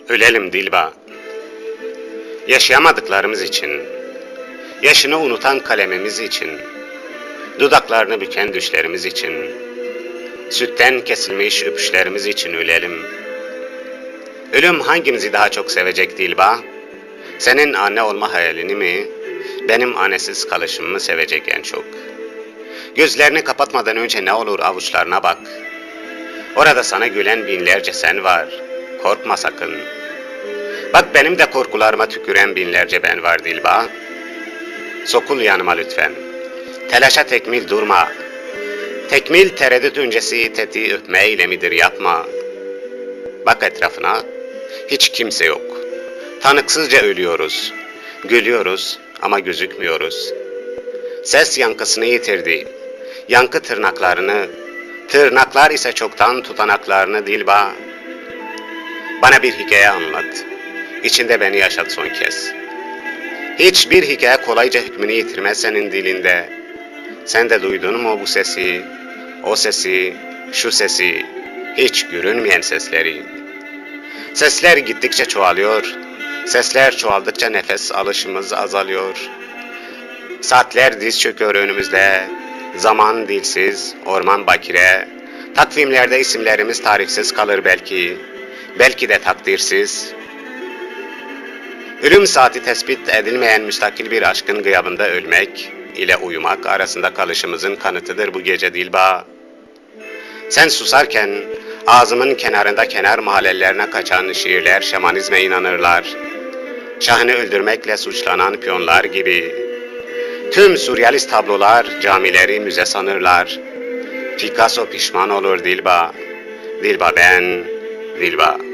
Ölelim Dilba. Yaşayamadıklarımız için, yaşını unutan kalemimiz için, dudaklarını büken düşlerimiz için, sütten kesilmiş öpüşlerimiz için ölelim. Ölüm hangimizi daha çok sevecek Dilba? Senin anne olma hayalini mi, benim annesiz kalışımı mı sevecek en çok? Gözlerini kapatmadan önce ne olur avuçlarına bak. Orada sana gülen binlerce sen var. Korkma sakın. Bak benim de korkularıma tüküren binlerce ben var Dilba. Sokul yanıma lütfen. Telaşa tekmil durma. Tekmil tereddüt öncesi tetiği öpmeyle midir yapma. Bak etrafına. Hiç kimse yok. Tanıksızca ölüyoruz. Gülüyoruz ama gözükmüyoruz. Ses yankısını yitirdi. Yankı tırnaklarını, tırnaklar ise çoktan tutanaklarını Dilba. Bana bir hikaye anlat. İçinde beni yaşat son kez. Hiçbir hikaye kolayca hükmünü yitirmez senin dilinde. Sen de duydun mu bu sesi, o sesi, şu sesi, hiç görünmeyen sesleri? Sesler gittikçe çoğalıyor. Sesler çoğaldıkça nefes alışımız azalıyor. Saatler diz çöküyor önümüzde. Zaman dilsiz, orman bakire. Takvimlerde isimlerimiz tarifsiz kalır belki. Belki de takdirsiz. Ölüm saati tespit edilmeyen müstakil bir aşkın gıyabında ölmek ile uyumak arasında kalışımızın kanıtıdır bu gece Dilba. Sen susarken ağzımın kenarında kenar mahallelerine kaçan şiirler şamanizme inanırlar. Şahını öldürmekle suçlanan piyonlar gibi. Tüm sürrealist tablolar camileri müze sanırlar. Picasso pişman olur Dilba. Dilba ben, Dilba.